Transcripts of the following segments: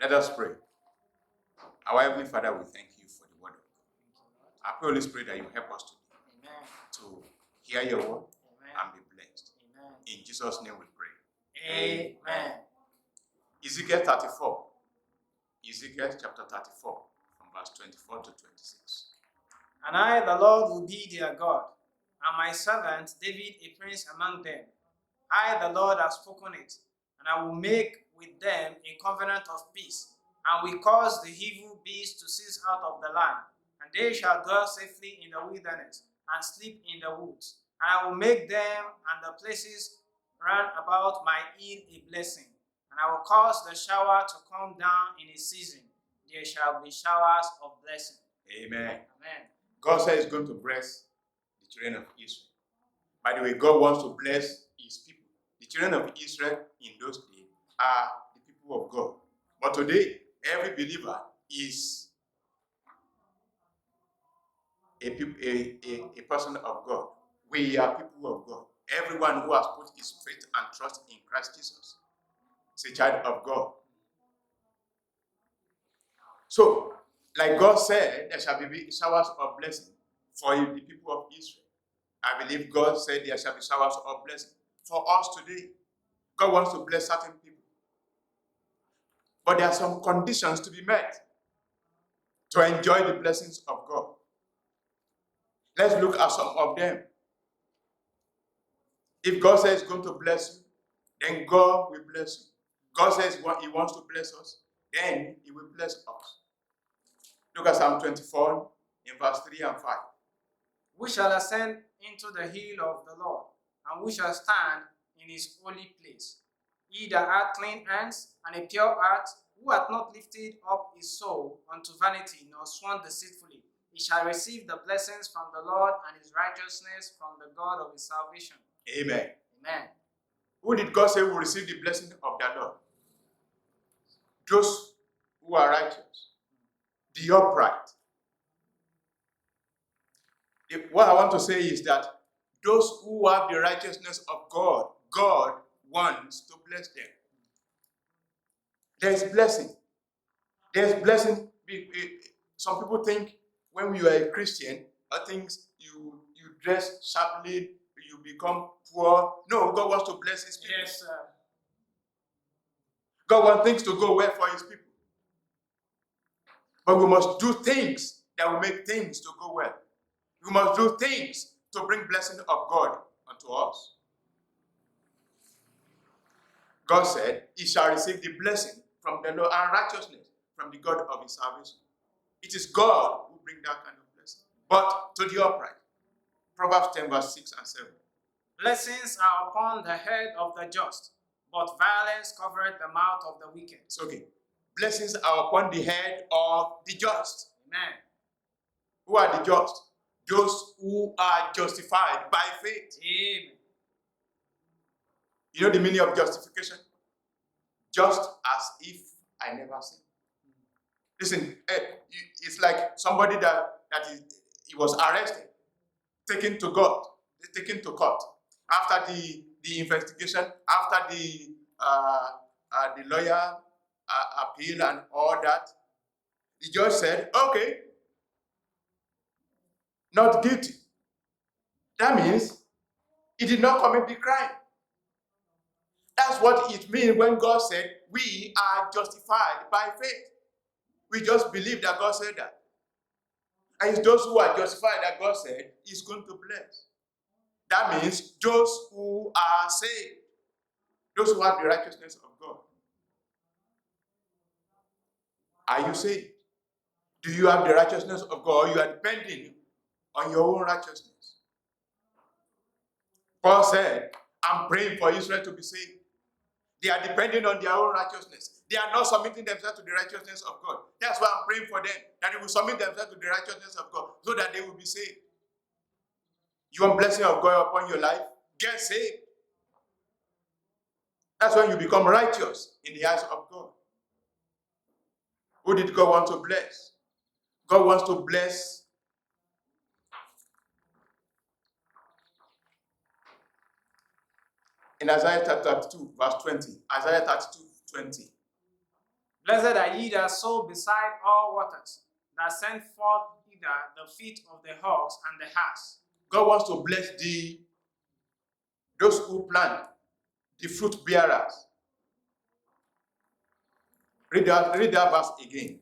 Let us pray. Our Heavenly Father, we thank you for the word of God. I pray, Holy Spirit, that you help us today to hear your word and be blessed. In Jesus' name we pray. Amen. Ezekiel 34. Ezekiel chapter 34, from verse 24 to 26. And I, the Lord, will be their God, and my servant David a prince among them. I, the Lord, have spoken it, and I will make with them a covenant of peace, and will cause the evil beasts to cease out of the land, and they shall dwell safely in the wilderness, and sleep in the woods. And I will make them and the places round about my hill a blessing, and I will cause the shower to come down in a season. There shall be showers of blessing. Amen. Amen. God said he's going to bless the children of Israel. By the way, God wants to bless his people. The children of Israel in those days are the people of God. But today, every believer is a person of God. We are people of God. Everyone who has put his faith and trust in Christ Jesus is a child of God. So, like God said, there shall be showers of blessing for the people of Israel. I believe God said there shall be showers of blessing for us today. God wants to bless certain people. But there are some conditions to be met to enjoy the blessings of God. Let's look at some of them. If God says he's going to bless you, then God will bless you. God says he wants to bless us, then he will bless us. Look at Psalm 24 in verse 3 and 5. We shall ascend into the hill of the Lord, and we shall stand in his holy place. He that hath clean hands and a pure heart, who hath not lifted up his soul unto vanity, nor sworn deceitfully, he shall receive the blessings from the Lord and his righteousness from the God of his salvation. Amen. Amen. Who did God say will receive the blessing of the Lord? Those who are righteous, the upright. What I want to say is that those who have the righteousness of God, God wants to bless them. There's blessing. There's blessing. Some people think when you are a Christian, things you dress sharply, you become poor. No, God wants to bless his people. Yes, sir. God wants things to go well for his people. But we must do things that will make things to go well. We must do things to bring blessing of God unto us. God said, he shall receive the blessing from the Lord and righteousness from the God of his salvation. It is God who brings that kind of blessing. But to the upright. Proverbs 10 verse 6 and 7. Blessings are upon the head of the just, but violence covereth the mouth of the wicked. It's okay. Blessings are upon the head of the just. Amen. Who are the just? Those who are justified by faith. Amen. You know the meaning of justification? Just as if I never sinned. Listen, it's like somebody he was arrested, taken to court. After the investigation, after the lawyer appeal and all that, the judge said, okay, not guilty. That means he did not commit the crime. That's what it means when God said we are justified by faith. We just believe that God said that. And it's those who are justified that God said he's going to bless. That means those who are saved. Those who have the righteousness of God. Are you saved? Do you have the righteousness of God? Or you are depending on your own righteousness. Paul said, I'm praying for Israel to be saved. They are depending on their own righteousness. They are not submitting themselves to the righteousness of God. That's why I'm praying for them, that they will submit themselves to the righteousness of God, so that they will be saved. You want blessing of God upon your life? Get saved. That's when you become righteous in the eyes of God. Who did God want to bless? God wants to bless in Isaiah 32, verse 20. Isaiah 32, 20. Blessed are ye that sow beside all waters, that send forth hither the feet of the hogs and the hares. God wants to bless those who plant, the fruit bearers. Read that verse again.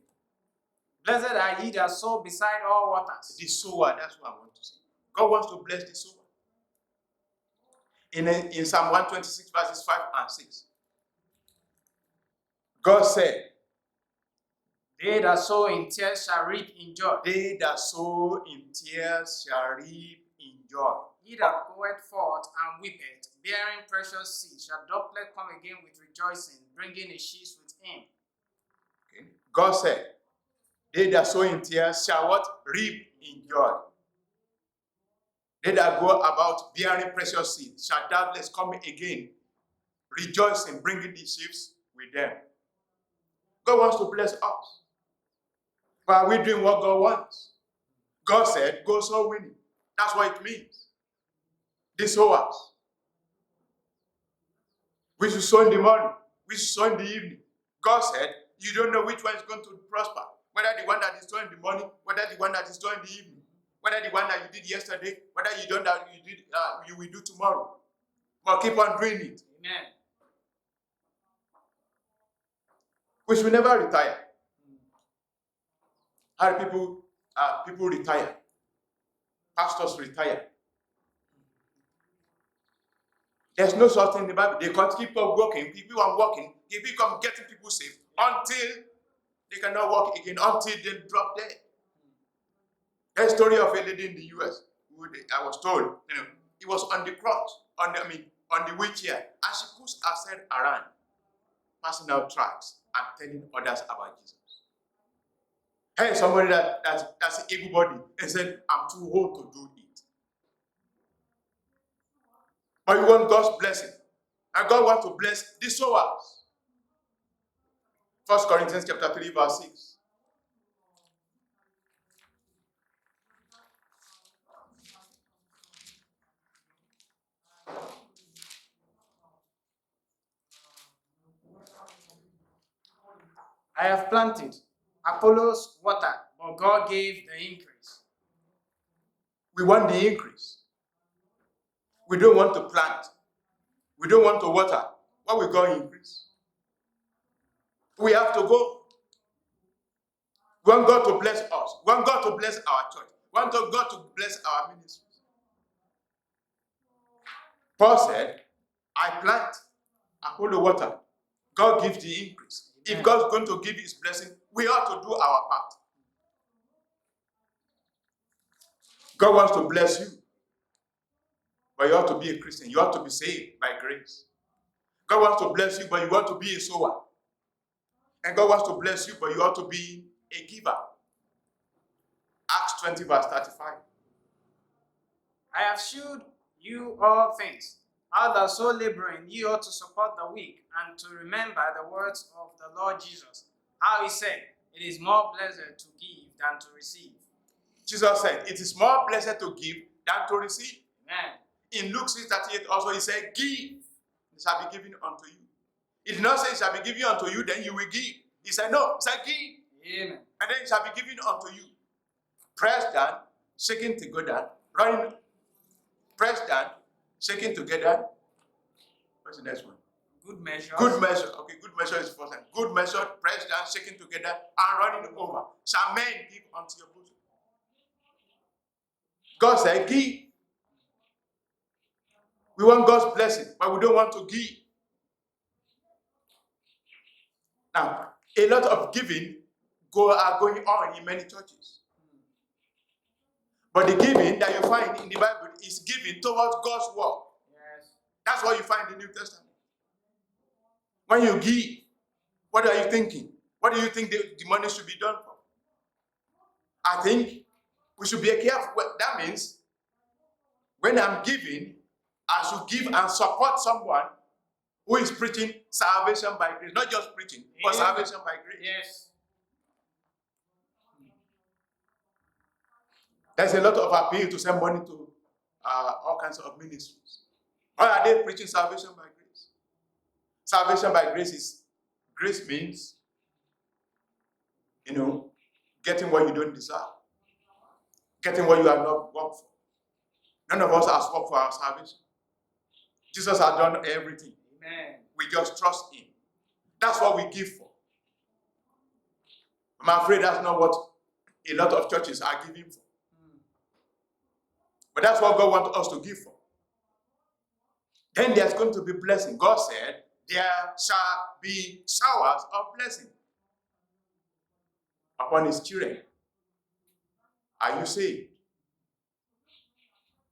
Blessed are ye that sow beside all waters. The sower, that's what I want to say. God wants to bless the sower. In Psalm 126, verses 5 and 6, God said, They that sow in tears shall reap in joy. they that sow in tears shall reap in joy. He that goeth forth and weepeth, bearing precious seed, shall doubtless come again with rejoicing, bringing a sheaf with him. Okay. God said, they that sow in tears shall what? Reap in joy. They that go about bearing precious seed shall doubtless come again, rejoicing, bringing the sheaves with them. God wants to bless us. But are we doing what God wants? God said, go sow winning. That's what it means. The sowers. We should sow in the morning. We should sow in the evening. God said, you don't know which one is going to prosper. Whether the one that is sown in the morning, whether the one that is sown in the evening, whether the one that you did yesterday, whether you don't that you did you will do tomorrow. But keep on doing it. Amen. We should never retire. How do people retire? Pastors retire. There's no such thing in the Bible. They can't keep on working. People are working. They become getting people saved until they cannot work again, until they drop dead. There's a story of a lady in the US who I was told, it was on the cross, on the wheelchair, and she pushed herself around, passing out tracts and telling others about Jesus. Hey, somebody that's able-bodied and said, I'm too old to do it. But you want God's blessing. And God wants to bless the sowers. 1 Corinthians chapter 3, verse 6. I have planted, Apollos watered, but God gave the increase. We want the increase. We don't want to plant. We don't want to water. What will God increase? We have to go. We want God to bless us. We want God to bless our church. We want God to bless our ministries. Paul said, I plant, Apollo water. God gives the increase. If God's going to give his blessing, we ought to do our part. God wants to bless you. But you ought to be a Christian. You ought to be saved by grace. God wants to bless you, but you ought to be a sower. And God wants to bless you, but you ought to be a giver. Acts 20, verse 35. I have shewed you all things, how that so laboring ye ought to support the weak, and to remember the words of the Lord Jesus, how he said, it is more blessed to give than to receive. Jesus said, it is more blessed to give than to receive. Amen. In Luke 6:38 also he said, give, it shall be given unto you. It did not say it shall be given unto you, then you will give. He said, no, he said, give. Amen. And then it shall be given unto you. Pressed down, shaken together, running, pressed down, shaken together. What's the next one? Good measure. Good measure. Okay, good measure is first. Good measure, pressed down, shaken together, and running over. Shall men give unto your bosom? God said, give. We want God's blessing, but we don't want to give. Now, a lot of giving are going on in many churches. But the giving that you find in the Bible is giving towards God's work. Yes. That's what you find in the New Testament. When you give, what are you thinking? What do you think the money should be done for? I think we should be careful. That means when I'm giving, I should give and support someone who is preaching salvation by grace. Not just preaching, but salvation by grace. Yes. There's a lot of appeal to send money to all kinds of ministries. Why are they preaching salvation by grace? Salvation by grace means getting what you don't deserve, getting what you have not worked for. None of us has worked for our salvation. Jesus has done everything. Amen. We just trust him. That's what we give for. I'm afraid that's not what a lot of churches are giving for. But that's what God wants us to give for. Then there's going to be blessing. God said, there shall be showers of blessing upon his children. Are you saved?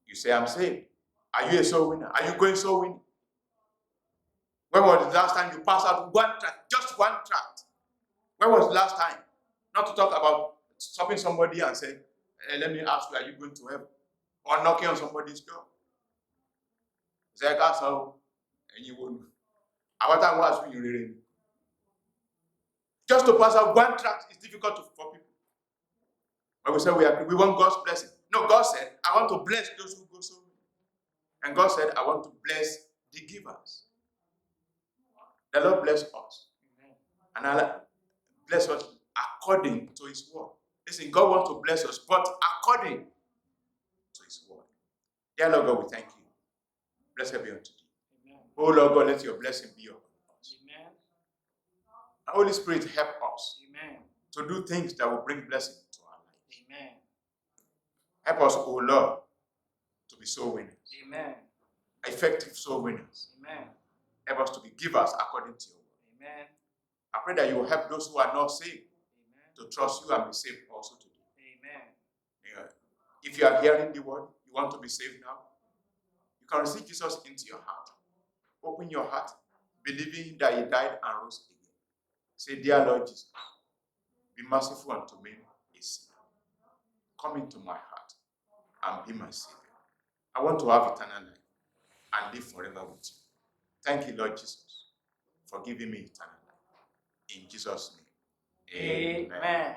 You say, I'm saved. Are you a soul winner? Are you going soul winning? When was the last time you passed out one tract? Just one tract. When was the last time? Not to talk about stopping somebody and saying, let me ask you, are you going to heaven? Or knocking on somebody's door. Say, that's how, and you won't. About time was when you read. Just to pass out one tract is difficult for people. But we say we want God's blessing. No, God said, I want to bless those who go so many. And God said, I want to bless the givers. The Lord bless us. And Allah bless us according to his word. Listen, God wants to bless us, but according to his word. Dear Lord God, we thank you. Blessed be unto thee. Amen. Oh Lord God, let your blessing be upon us. Amen. And Holy Spirit, help us. Amen. To do things that will bring blessing to our lives. Amen. Help us, oh Lord, to be soul winners. Amen. Effective soul winners. Amen. Help us to be givers according to your word. Amen. I pray that you will help those who are not saved. Amen. To trust you and be saved also today. Amen. Yeah. If you are hearing the word, you want to be saved now, you can receive Jesus into your heart. Open your heart, believing that he died and rose again. Say, dear Lord Jesus, be merciful unto me, a sinner. Come into my heart and be my Savior. I want to have eternal life and live forever with you. Thank you, Lord Jesus, for giving me eternal life. In Jesus' name, amen.